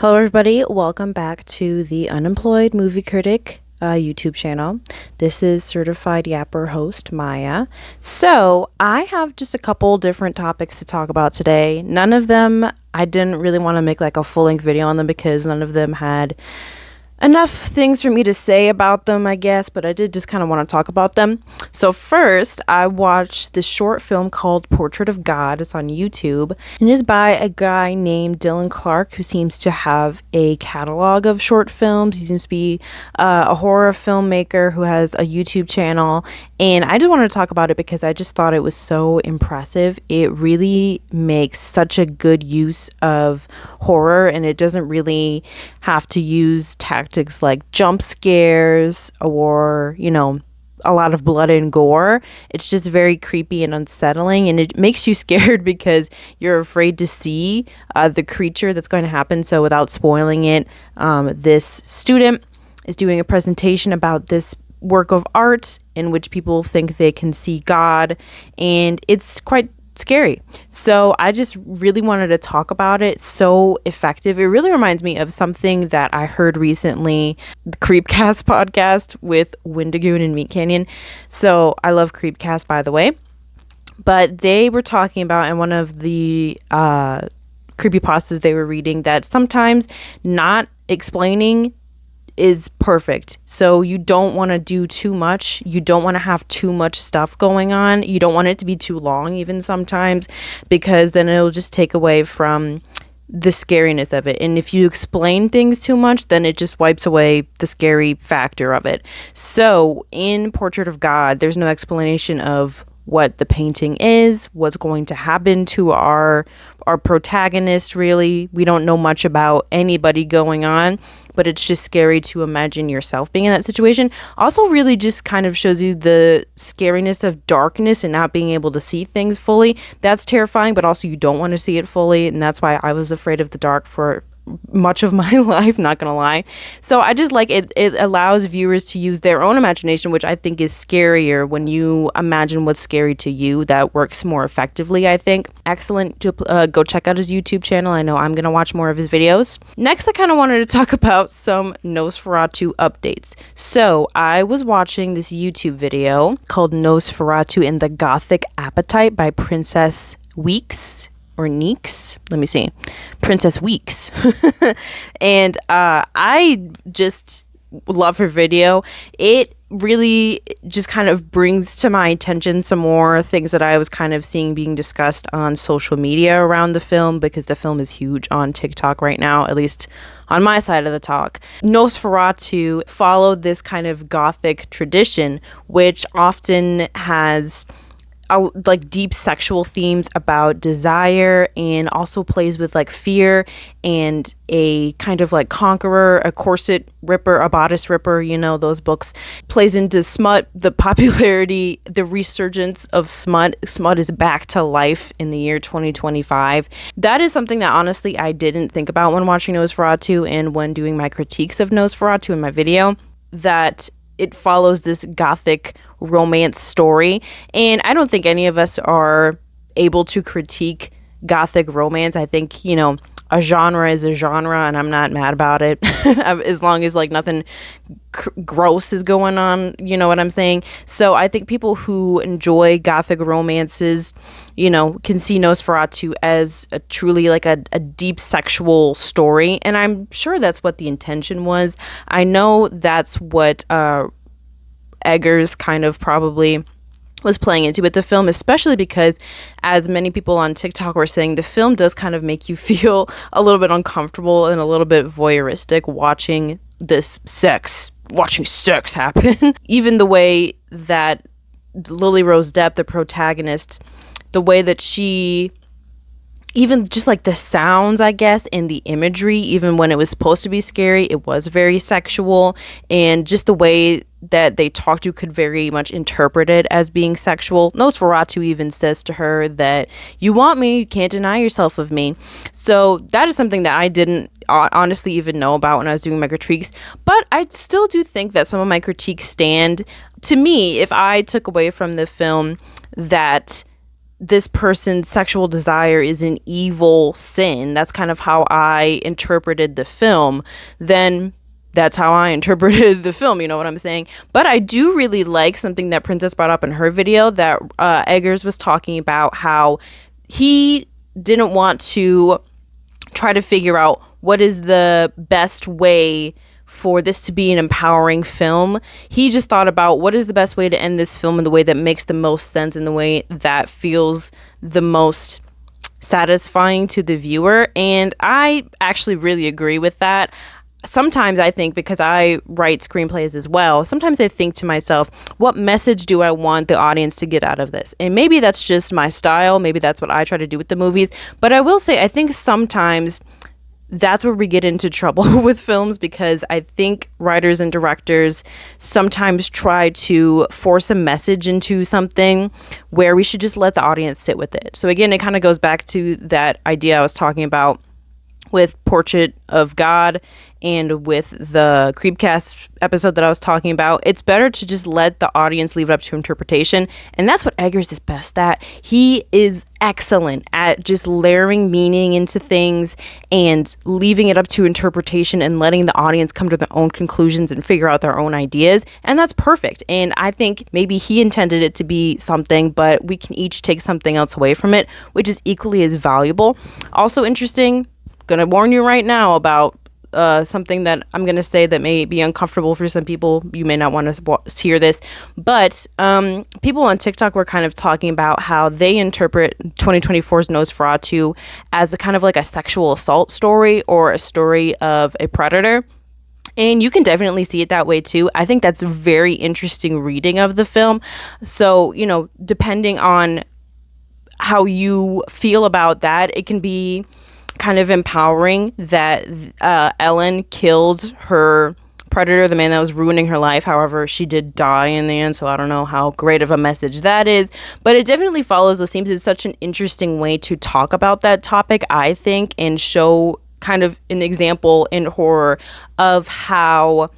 Hello, everybody. Welcome back to the Unemployed Movie Critic YouTube channel. This is certified yapper host Maya. So, I have just a couple different topics to talk about today. None of them, I didn't really want to make like a full length video on them because none of them had enough things for me to say about them, I guess, but I did just kind of want to talk about them. So first, I watched this short film called Portrait of God. It's on YouTube and is by a guy named Dylan Clark, who seems to have a catalog of short films. He seems to be a horror filmmaker who has a YouTube channel, and I just wanted to talk about it because I just thought it was so impressive. It really makes such a good use of horror, and it doesn't really have to use tactics like jump scares or, a lot of blood and gore. It's just very creepy and unsettling, and it makes you scared because you're afraid to see the creature that's going to happen. So without spoiling it, this student is doing a presentation about this work of art in which people think they can see God, and it's quite scary. So I just really wanted to talk about it. So effective. It really reminds me of something that I heard recently, the Creepcast podcast with Windigoon and Meat Canyon. So I love Creepcast, by the way. But they were talking about in one of the creepypastas they were reading that sometimes not explaining is perfect. So you don't want to do too much. You don't want to have too much stuff going on. You don't want it to be too long even sometimes, because then it'll just take away from the scariness of it. And if you explain things too much, then it just wipes away the scary factor of it. So in Portrait of God, there's no explanation of what the painting is, what's going to happen to our protagonist, really. We don't know much about anybody going on, but it's just scary to imagine yourself being in that situation. Also really just kind of shows you the scariness of darkness and not being able to see things fully. That's terrifying, but also you don't want to see it fully, and that's why I was afraid of the dark for much of my life, not gonna lie. So I just like it. It allows viewers to use their own imagination, which I think is scarier. When you imagine what's scary to you, that works more effectively, I think. Excellent. Go check out his YouTube channel. I know I'm gonna watch more of his videos. Next, I kind of wanted to talk about some Nosferatu updates. So I was watching this YouTube video called Nosferatu and the Gothic Appetite by Princess Weeks. Or Neeks, let me see, Princess Weeks. And I just love her video. It really just kind of brings to my attention some more things that I was kind of seeing being discussed on social media around the film, because the film is huge on TikTok right now, at least on my side of the talk. Nosferatu followed this kind of gothic tradition, which often has like deep sexual themes about desire, and also plays with like fear and a kind of like conqueror, a corset ripper, a bodice ripper, those books. Plays into smut, the popularity, the resurgence of smut. Smut is back to life in the year 2025. That is something that honestly I didn't think about when watching Nosferatu and when doing my critiques of Nosferatu in my video, that it follows this gothic romance story. And I don't think any of us are able to critique gothic romance. I think, a genre is a genre, and I'm not mad about it as long as like nothing gross is going on, you know what I'm saying? So I think people who enjoy gothic romances, can see Nosferatu as a truly like a deep sexual story, and I'm sure that's what the intention was. I know that's what Eggers kind of probably was playing into with the film, especially because, as many people on TikTok were saying, the film does kind of make you feel a little bit uncomfortable and a little bit voyeuristic watching sex happen. Even the way that Lily Rose Depp, the protagonist, the way that she, even just like the sounds, I guess, and the imagery, even when it was supposed to be scary, it was very sexual, and just the way that they talked to could very much interpret it as being sexual. Nosferatu even says to her that you want me, you can't deny yourself of me. So that is something that I didn't honestly even know about when I was doing my critiques, but I still do think that some of my critiques stand. To me, if I took away from the film that this person's sexual desire is an evil sin, that's kind of how I interpreted the film, then that's how I interpreted the film, you know what I'm saying? But I do really like something that Princess brought up in her video, that Eggers was talking about how he didn't want to try to figure out what is the best way for this to be an empowering film. He just thought about what is the best way to end this film in the way that makes the most sense, in the way that feels the most satisfying to the viewer. And I actually really agree with that. Sometimes I think, because I write screenplays as well, sometimes I think to myself, what message do I want the audience to get out of this? And maybe that's just my style. Maybe that's what I try to do with the movies. But I will say, I think sometimes that's where we get into trouble with films, because I think writers and directors sometimes try to force a message into something where we should just let the audience sit with it. So again, it kind of goes back to that idea I was talking about with Portrait of God and with the Creepcast episode that I was talking about. It's better to just let the audience leave it up to interpretation. And that's what Eggers is best at. He is excellent at just layering meaning into things and leaving it up to interpretation and letting the audience come to their own conclusions and figure out their own ideas. And that's perfect. And I think maybe he intended it to be something, but we can each take something else away from it, which is equally as valuable. Also interesting, gonna warn you right now about something that I'm gonna say that may be uncomfortable for some people. You may not want to hear this, but people on TikTok were kind of talking about how they interpret 2024's Nosferatu as a kind of like a sexual assault story, or a story of a predator. And you can definitely see it that way too. I think that's a very interesting reading of the film. So, you know, depending on how you feel about that, it can be kind of empowering that Ellen killed her predator, the man that was ruining her life. However, she did die in the end, so I don't know how great of a message that is, but it definitely follows those themes. It's such an interesting way to talk about that topic, I think, and show kind of an example in horror of how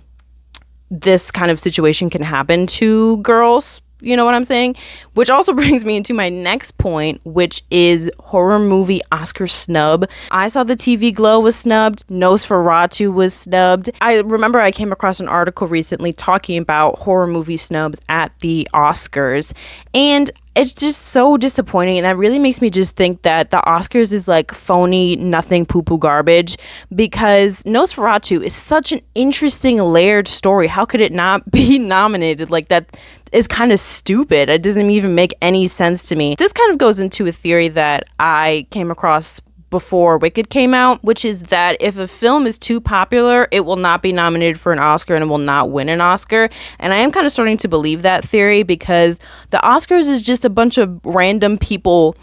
this kind of situation can happen to girls. You know what I'm saying? Which also brings me into my next point, which is horror movie Oscar snub. I Saw the TV Glow was snubbed. Nosferatu was snubbed. I remember I came across an article recently talking about horror movie snubs at the Oscars. And it's just so disappointing, and that really makes me just think that the Oscars is like phony, nothing, poo-poo garbage, because Nosferatu is such an interesting, layered story. How could it not be nominated? Like, that is kind of stupid. It doesn't even make any sense to me. This kind of goes into a theory that I came across before Wicked came out, which is that if a film is too popular, it will not be nominated for an Oscar and it will not win an Oscar. And I am kind of starting to believe that theory, because the Oscars is just a bunch of random people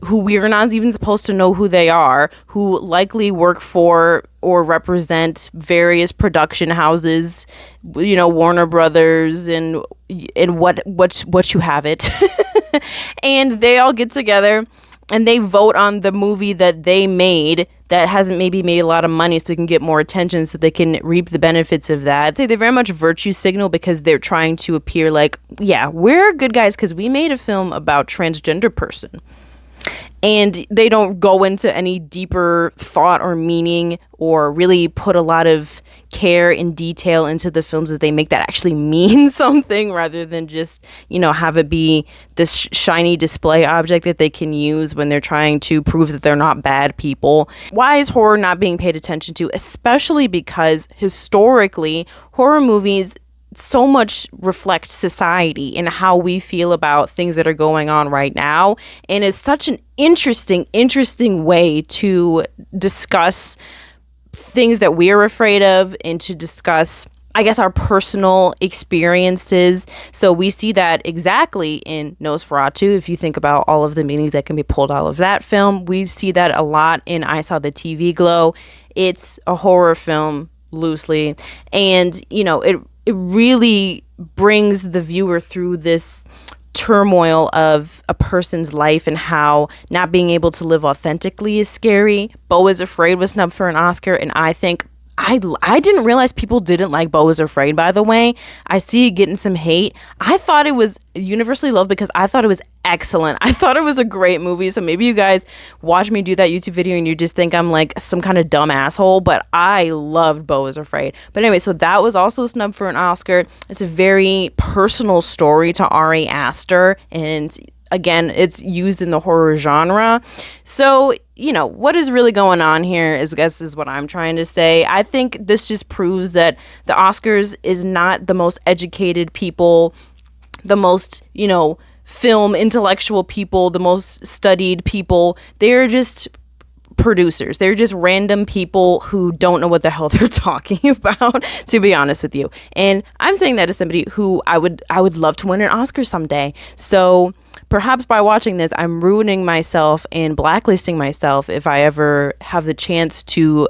who we are not even supposed to know who they are, who likely work for or represent various production houses, you know, Warner Brothers and what you have it. And they all get together and they vote on the movie that they made that hasn't maybe made a lot of money, so we can get more attention, so they can reap the benefits of that. I'd say they're very much virtue signal, because they're trying to appear like, yeah, we're good guys because we made a film about transgender person. And they don't go into any deeper thought or meaning, or really put a lot of care and detail into the films that they make that actually mean something, rather than just, you know, have it be this shiny display object that they can use when they're trying to prove that they're not bad people. Why is horror not being paid attention to? Especially because historically, horror movies so much reflect society and how we feel about things that are going on right now. And it's such an interesting way to discuss things that we're afraid of, and to discuss, I guess, our personal experiences. So we see that exactly in Nosferatu. If you think about all of the meanings that can be pulled out of that film, we see that a lot in I Saw the TV Glow. It's a horror film loosely, and you know, it really brings the viewer through this turmoil of a person's life and how not being able to live authentically is scary. Beau is Afraid was snubbed for an Oscar, and I think I didn't realize people didn't like Beau is Afraid, by the way. I see it getting some hate. I thought it was universally loved because I thought it was excellent. I thought it was a great movie. So maybe you guys watch me do that YouTube video and you just think I'm like some kind of dumb asshole, but I loved Beau is Afraid. But anyway, so that was also snubbed for an Oscar. It's a very personal story to Ari Aster, and again, it's used in the horror genre. So, what is really going on here is what I'm trying to say. I think this just proves that the Oscars is not the most educated people, the most, film intellectual people, the most studied people. They're just producers. They're just random people who don't know what the hell they're talking about, to be honest with you. And I'm saying that as somebody who I would love to win an Oscar someday. So perhaps by watching this, I'm ruining myself and blacklisting myself if I ever have the chance to,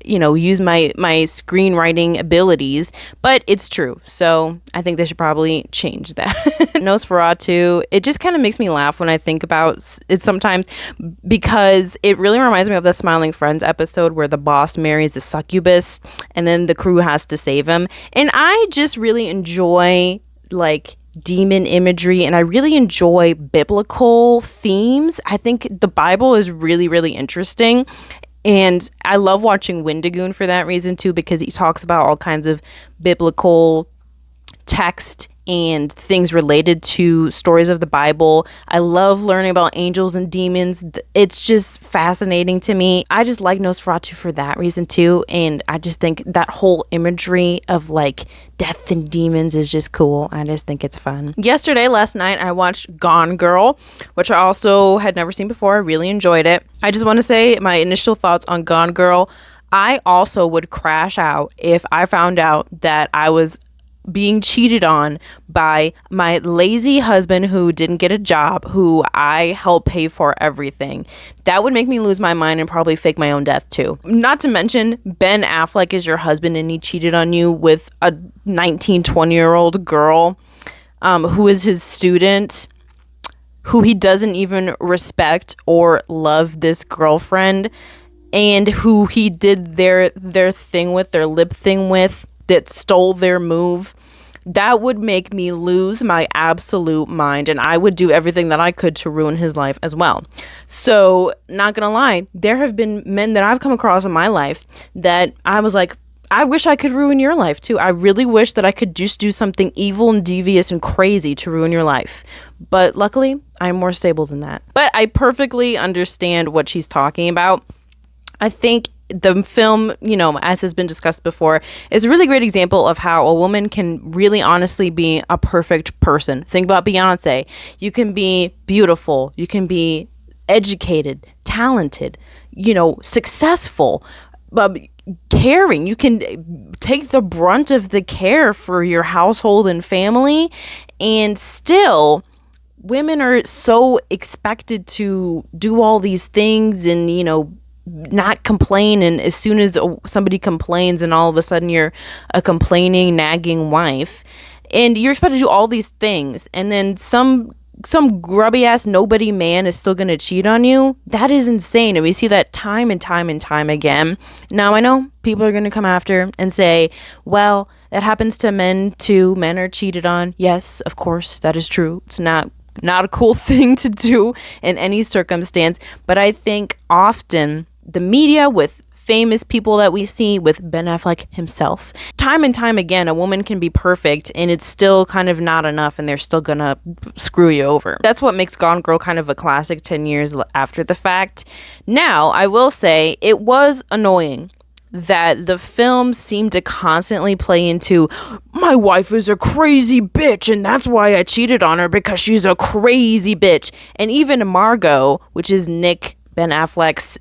use my screenwriting abilities. But it's true. So I think they should probably change that. Nosferatu, it just kind of makes me laugh when I think about it sometimes, because it really reminds me of the Smiling Friends episode where the boss marries a succubus and then the crew has to save him. And I just really enjoy demon imagery, and I really enjoy biblical themes. I think the Bible is really, really interesting, and I love watching Wendigoon for that reason too, because he talks about all kinds of biblical text and things related to stories of the Bible. I love learning about angels and demons. It's just fascinating to me. I just like Nosferatu for that reason too, and I just think that whole imagery of death and demons is just cool. I just think it's fun. Last night, I watched Gone Girl, which I also had never seen before. I really enjoyed it. I just want to say my initial thoughts on Gone Girl. I also would crash out if I found out that I was being cheated on by my lazy husband who didn't get a job, who I helped pay for everything. That would make me lose my mind and probably fake my own death too. Not to mention, Ben Affleck is your husband and he cheated on you with a 19, 20-year-old girl who is his student, who he doesn't even respect or love, this girlfriend, and who he did their thing with, their lip thing with, that stole their move. That would make me lose my absolute mind, and I would do everything that I could to ruin his life as well. So, not gonna lie, there have been men that I've come across in my life that I was like, I wish I could ruin your life too. I really wish that I could just do something evil and devious and crazy to ruin your life. But luckily, I'm more stable than that. But I perfectly understand what she's talking about. I think the film, as has been discussed before, is a really great example of how a woman can really honestly be a perfect person. Think about Beyonce. You can be beautiful. You can be educated, talented, successful, caring. You can take the brunt of the care for your household and family, and still women are so expected to do all these things and, not complain. And as soon as somebody complains, and all of a sudden you're a complaining, nagging wife, and you're expected to do all these things, and then some grubby ass nobody man is still gonna cheat on you. That is insane, and we see that time and time and time again. Now I know people are gonna come after and say, well, that happens to men too. Men are cheated on. Yes, of course, that is true. It's not a cool thing to do in any circumstance, but I think often the media, with famous people that we see, with Ben Affleck himself, time and time again, a woman can be perfect and it's still kind of not enough, and they're still gonna screw you over. That's what makes Gone Girl kind of a classic 10 years after the fact. Now, I will say it was annoying that the film seemed to constantly play into, my wife is a crazy bitch and that's why I cheated on her, because she's a crazy bitch. And even Margot, which is Ben Affleck's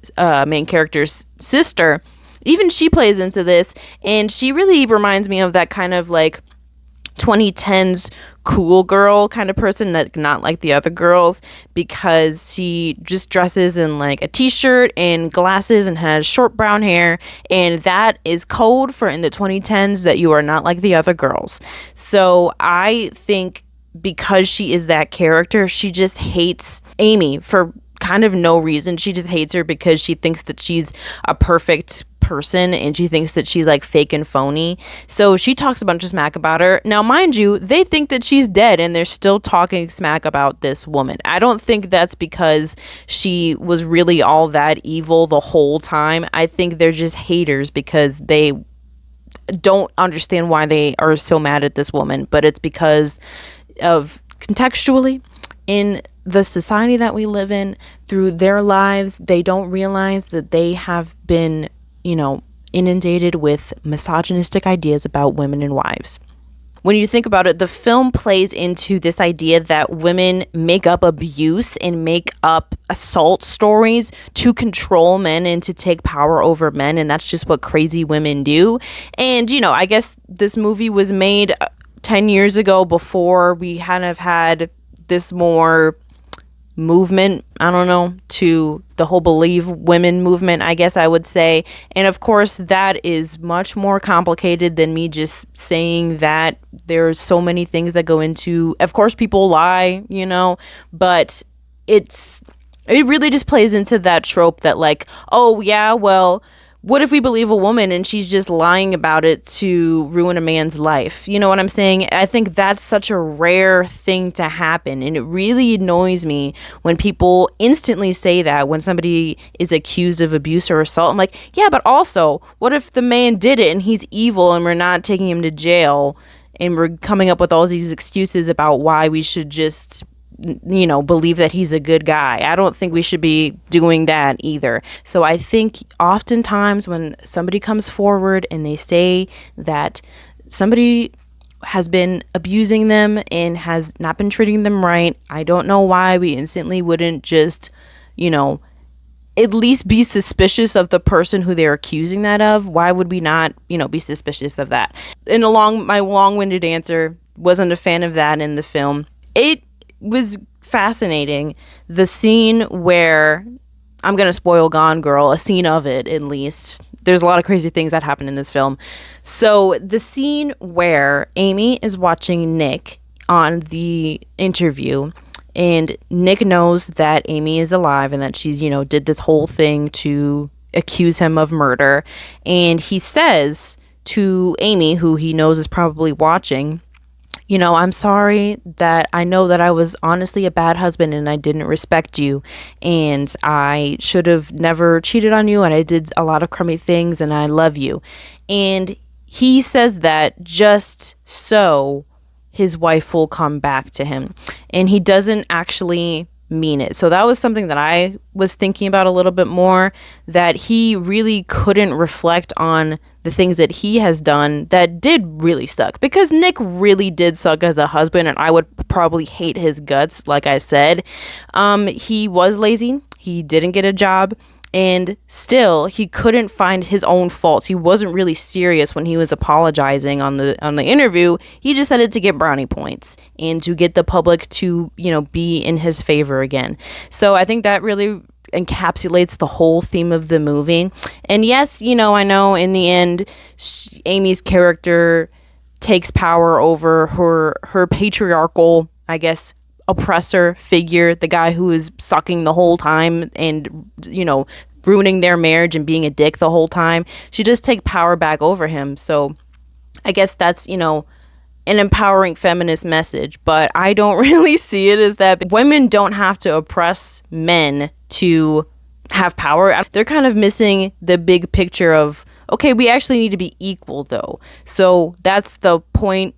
main character's sister, even she plays into this, and she really reminds me of that kind of 2010s cool girl kind of person, that not like the other girls, because she just dresses in a t-shirt and glasses and has short brown hair, and that is code for in the 2010s that you are not like the other girls. So I think because she is that character, she just hates Amy for kind of no reason. She just hates her because she thinks that she's a perfect person and she thinks that she's like fake and phony. So she talks a bunch of smack about her. Now, mind you, they think that she's dead and they're still talking smack about this woman. I don't think that's because she was really all that evil the whole time. I think they're just haters because they don't understand why they are so mad at this woman, but it's because of contextually in the society that we live in, through their lives, they don't realize that they have been, inundated with misogynistic ideas about women and wives. When you think about it, the film plays into this idea that women make up abuse and make up assault stories to control men and to take power over men. And that's just what crazy women do. And, I guess this movie was made 10 years ago before we kind of had this more movement, to the whole Believe Women movement, I guess I would say. And of course, that is much more complicated than me just saying that. There's so many things that go into, of course, people lie, but it really just plays into that trope that like, oh yeah, well, what if we believe a woman and she's just lying about it to ruin a man's life? You know what I'm saying? I think that's such a rare thing to happen. And it really annoys me when people instantly say that when somebody is accused of abuse or assault. I'm like, yeah, but also, what if the man did it and he's evil and we're not taking him to jail and we're coming up with all these excuses about why we should just believe that he's a good guy? I don't think we should be doing that either. So I think oftentimes when somebody comes forward and they say that somebody has been abusing them and has not been treating them right, I don't know why we instantly wouldn't just, at least be suspicious of the person who they're accusing that of. Why would we not, be suspicious of that? And my long-winded answer, wasn't a fan of that in the film. It was fascinating, the scene where, I'm gonna spoil Gone Girl, a scene of it at least. There's a lot of crazy things that happen in this film. So the scene where Amy is watching Nick on the interview, and Nick knows that Amy is alive and that she's, did this whole thing to accuse him of murder. And he says to Amy, who he knows is probably watching, I'm sorry that I know that I was honestly a bad husband and I didn't respect you and I should have never cheated on you and I did a lot of crummy things and I love you. And he says that just so his wife will come back to him, and he doesn't actually mean it. So that was something that I was thinking about a little bit more, that he really couldn't reflect on the things that he has done that did really suck, because Nick really did suck as a husband and I would probably hate his guts. Like I said, he was lazy, he didn't get a job, and still he couldn't find his own faults. He wasn't really serious when he was apologizing on the interview. He just said it to get brownie points and to get the public to, be in his favor again. So I think that really encapsulates the whole theme of the movie. And yes, I know in the end, Amy's character takes power over her patriarchal, I guess, oppressor figure, the guy who is sucking the whole time and, ruining their marriage and being a dick the whole time. She just take power back over him. So I guess that's, an empowering feminist message, but I don't really see it as that. Women don't have to oppress men to have power. They're kind of missing the big picture of, okay, we actually need to be equal though. So that's the point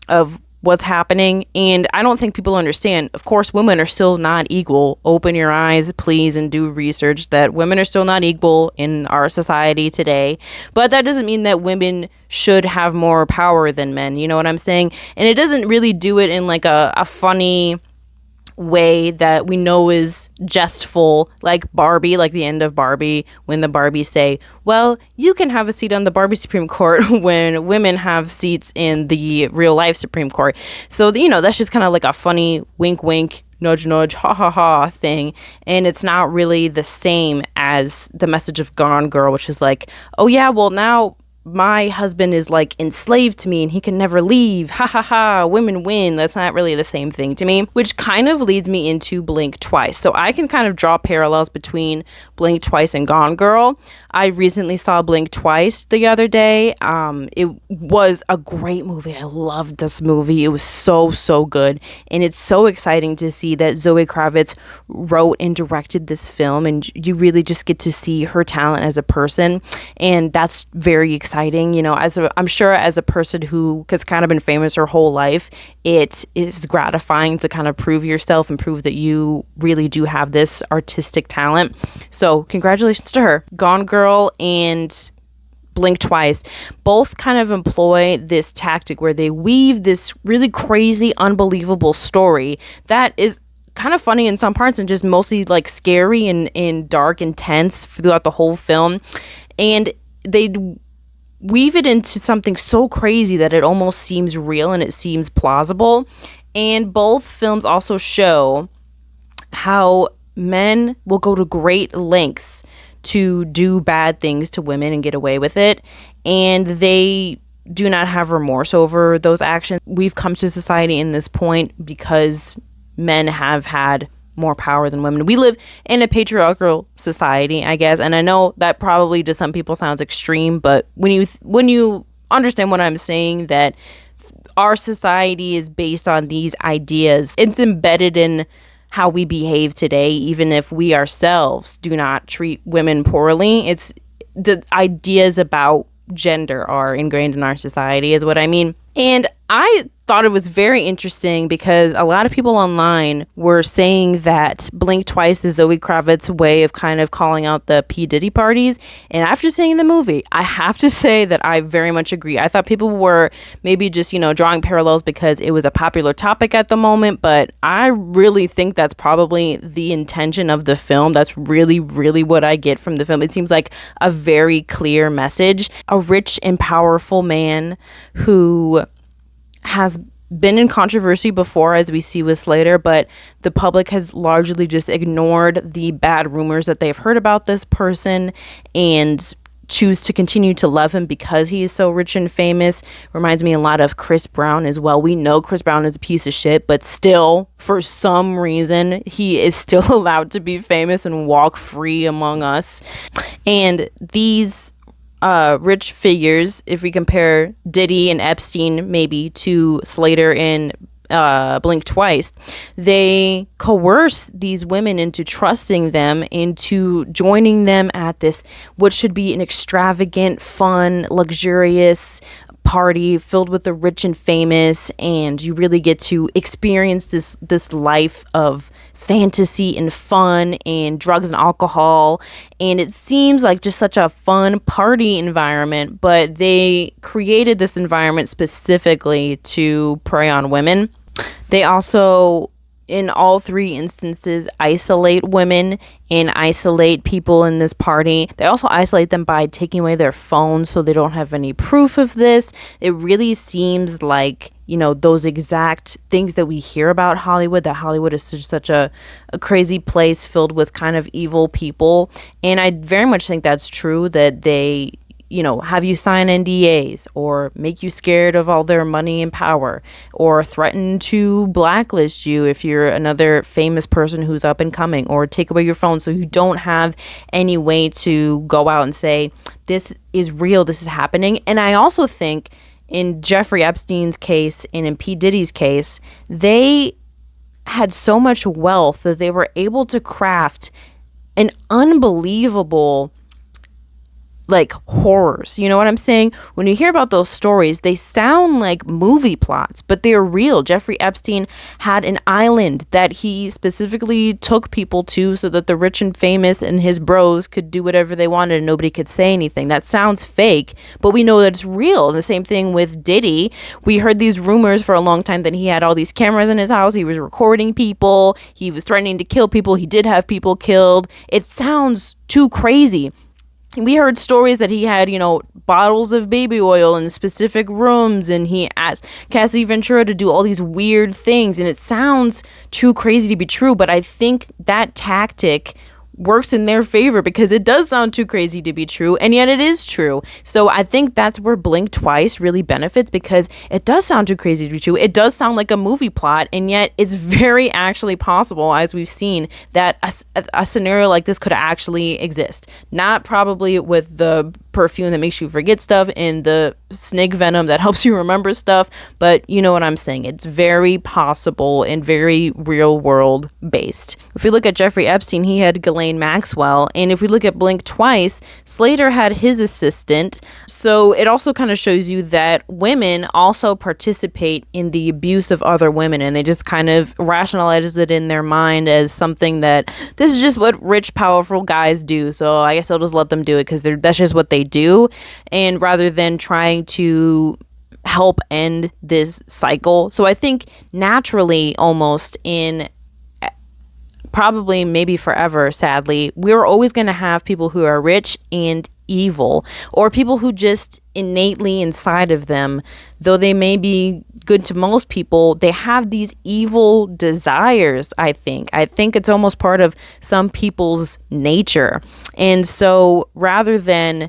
of what's happening. And I don't think people understand. Of course, women are still not equal. Open your eyes, please, and do research that women are still not equal in our society today. But that doesn't mean that women should have more power than men. You know what I'm saying? And it doesn't really do it in like a funny way that we know is jestful, like Barbie, like the end of Barbie, when the Barbies say, well, you can have a seat on the Barbie Supreme Court when women have seats in the real life Supreme Court. So, that's just kind of like a funny wink, wink, nudge, nudge, ha, ha, ha thing. And it's not really the same as the message of Gone Girl, which is like, oh yeah, well now my husband is like enslaved to me and he can never leave. Ha ha ha, women win. That's not really the same thing to me, which kind of leads me into Blink Twice. So I can kind of draw parallels between Blink Twice and Gone Girl. I recently saw Blink Twice the other day. It was a great movie. I loved this movie. It was so good. And it's so exciting to see that Zoe Kravitz wrote and directed this film, and you really just get to see her talent as a person. And that's very exciting. You know, I'm sure as a person who has kind of been famous her whole life, it is gratifying to kind of prove yourself and prove that you really do have this artistic talent. So congratulations to her. Gone Girl and Blink Twice both kind of employ this tactic where they weave this really crazy, unbelievable story that is kind of funny in some parts and just mostly like scary and dark and tense throughout the whole film. And they weave it into something so crazy that it almost seems real and it seems plausible. And both films also show how men will go to great lengths to do bad things to women and get away with it, and they do not have remorse over those actions. We've come to society in this point because men have had more power than women. We live in a patriarchal society, I guess, and I know that probably to some people sounds extreme, but when you understand what I'm saying, that our society is based on these ideas, it's embedded in how we behave today, even if we ourselves do not treat women poorly. It's the ideas about gender are ingrained in our society, is what I mean. And I thought it was very interesting because a lot of people online were saying that Blink Twice is Zoe Kravitz's way of kind of calling out the P. Diddy parties. And after seeing the movie, I have to say that I very much agree. I thought people were maybe just, drawing parallels because it was a popular topic at the moment, but I really think that's probably the intention of the film. That's really, really what I get from the film. It seems like a very clear message. A rich and powerful man who has been in controversy before, as we see with Slater, but the public has largely just ignored the bad rumors that they've heard about this person and choose to continue to love him because he is so rich and famous. Reminds me a lot of Chris Brown as well. We know Chris Brown is a piece of shit, but still, for some reason, he is still allowed to be famous and walk free among us. And these rich figures, if we compare Diddy and Epstein maybe to Slater and Blink Twice, they coerce these women into trusting them, into joining them at this what should be an extravagant, fun, luxurious party filled with the rich and famous, and you really get to experience this life of fantasy and fun and drugs and alcohol, and it seems like just such a fun party environment, but they created this environment specifically to prey on women. They also, in all three instances, isolate women and isolate people in this party. They also isolate them by taking away their phones so they don't have any proof of this. It really seems like, those exact things that we hear about Hollywood, that Hollywood is such a crazy place filled with kind of evil people. And I very much think that's true, that they have you sign NDAs or make you scared of all their money and power, or threaten to blacklist you if you're another famous person who's up and coming, or take away your phone so you don't have any way to go out and say, this is real, this is happening. And I also think in Jeffrey Epstein's case and in P. Diddy's case, they had so much wealth that they were able to craft an unbelievable horrors. You know what I'm saying? When you hear about those stories, they sound like movie plots, but they're real. Jeffrey Epstein had an island that he specifically took people to so that the rich and famous and his bros could do whatever they wanted and nobody could say anything. That sounds fake, but we know that it's real. And the same thing with Diddy. We heard these rumors for a long time that he had all these cameras in his house. He was recording people. He was threatening to kill people. He did have people killed. It sounds too crazy. We heard stories that he had, bottles of baby oil in specific rooms, and he asked Cassie Ventura to do all these weird things, and it sounds too crazy to be true, but I think that tactic works in their favor because it does sound too crazy to be true, and yet it is true. So I think that's where Blink Twice really benefits, because it does sound too crazy to be true. It does sound like a movie plot, and yet it's very actually possible, as we've seen, that a scenario like this could actually exist. Not probably with the perfume that makes you forget stuff and the snake venom that helps you remember stuff, but you know what I'm saying. It's very possible and very real world based. If we look at Jeffrey Epstein, he had Ghislaine Maxwell, and if we look at Blink Twice, Slater had his assistant. So it also kind of shows you that women also participate in the abuse of other women, and they just kind of rationalize it in their mind as something that this is just what rich, powerful guys do, so I guess I'll just let them do it because that's just what they do. And rather than trying to help end this cycle, so I think naturally, almost in probably maybe forever, sadly, we're always going to have people who are rich and evil, or people who just innately inside of them, though they may be good to most people, they have these evil desires. I think it's almost part of some people's nature. And so rather than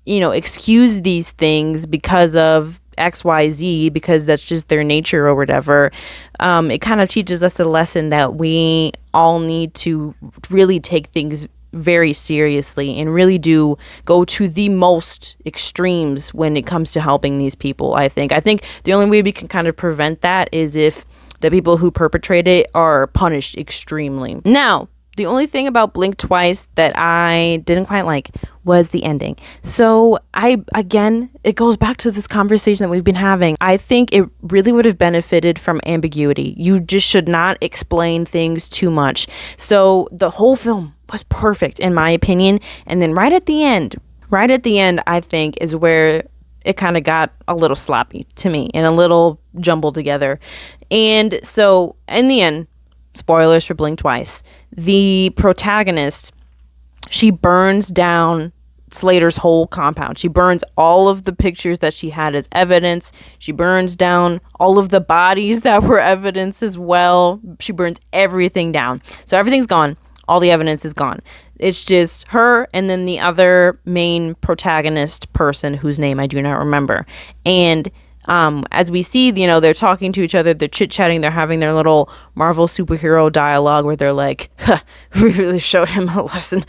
excuse these things because of XYZ, because that's just their nature or whatever, it kind of teaches us a lesson that we all need to really take things very seriously and really do go to the most extremes when it comes to helping these people. I think the only way we can kind of prevent that is if the people who perpetrate it are punished extremely. Now, the only thing about Blink Twice that I didn't quite like was the ending. So it goes back to this conversation that we've been having. I think it really would have benefited from ambiguity. You just should not explain things too much. So the whole film was perfect in my opinion. And then right at the end, I think is where it kind of got a little sloppy to me and a little jumbled together. And so in the end, spoilers for Blink Twice, the protagonist, she burns down Slater's whole compound. She burns all of the pictures that she had as evidence. She burns down all of the bodies that were evidence as well. She burns everything down. So everything's gone. All the evidence is gone. It's just her and then the other main protagonist person whose name I do not remember. And as we see, they're talking to each other, they're chit-chatting, they're having their little Marvel superhero dialogue where they're like, we really showed him a lesson.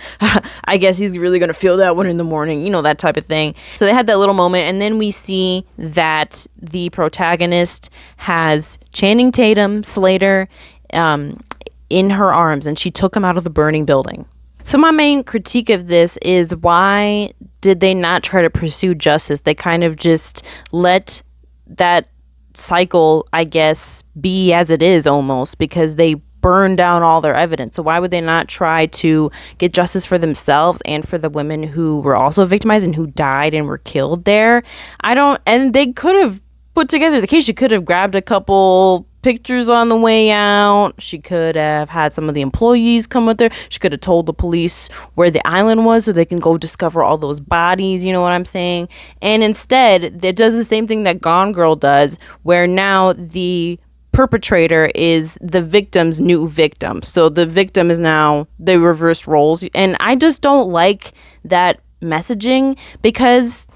I guess he's really going to feel that one in the morning, that type of thing. So they had that little moment, and then we see that the protagonist has Channing Tatum, Slater, in her arms, and she took him out of the burning building. So my main critique of this is, why did they not try to pursue justice? They kind of just let that cycle, I guess, be as it is almost, because they burn down all their evidence. So why would they not try to get justice for themselves and for the women who were also victimized and who died and were killed there? And they could have put together the case. She could have grabbed a couple pictures on the way out. She could have had some of the employees come with her. She could have told the police where the island was so they can go discover all those bodies, you know what I'm saying? And instead, it does the same thing that Gone Girl does, where now the perpetrator is the victim's new victim. So the victim is now the reverse roles. And I just don't like that messaging, because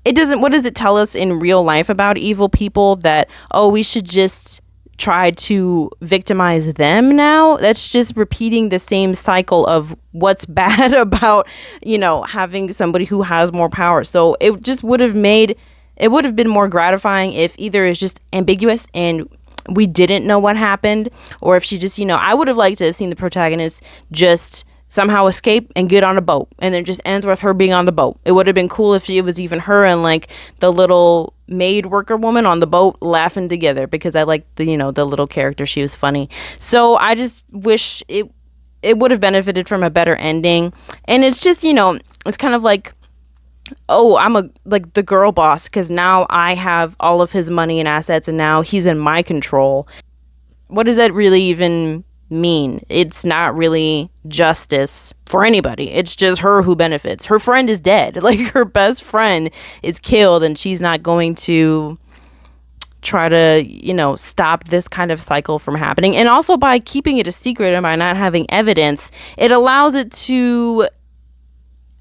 what does it tell us in real life about evil people? That, we should just try to victimize them now? That's just repeating the same cycle of what's bad about, having somebody who has more power. So it just would have been more gratifying if either it's just ambiguous and we didn't know what happened, or if she just, I would have liked to have seen the protagonist just somehow escape and get on a boat, and then it just ends with her being on the boat. It would have been cool if it was even her and like the little maid worker woman on the boat laughing together, because I liked the little character. She was funny. So I just wish it would have benefited from a better ending. And it's just, it's kind of like, I'm the girl boss because now I have all of his money and assets and now he's in my control. What does that really even mean? It's not really justice for anybody. It's just her who benefits. Her friend is dead. Like, her best friend is killed, and she's not going to try to, stop this kind of cycle from happening. And also by keeping it a secret and by not having evidence, it allows it to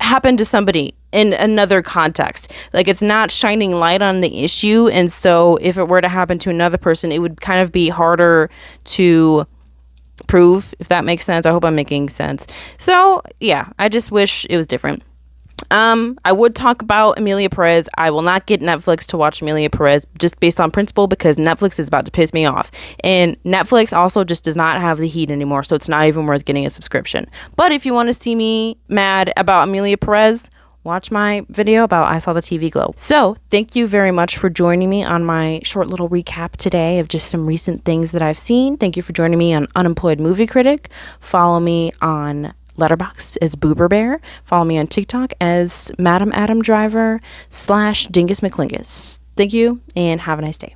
happen to somebody in another context. Like, it's not shining light on the issue. And so if it were to happen to another person, it would kind of be harder to prove, if that makes sense. I hope I'm making sense. So yeah, I just wish it was different. I would talk about Emilia Perez. I will not get Netflix to watch Emilia Perez just based on principle, because Netflix is about to piss me off. And Netflix also just does not have the heat anymore, so it's not even worth getting a subscription. But if you want to see me mad about Emilia Perez, watch my video about I Saw the TV Glow. So thank you very much for joining me on my short little recap today of just some recent things that I've seen. Thank you for joining me on Unemployed Movie Critic. Follow me on Letterboxd as Boober Bear. Follow me on TikTok as Madam Adam Driver / Dingus McClingus. Thank you and have a nice day.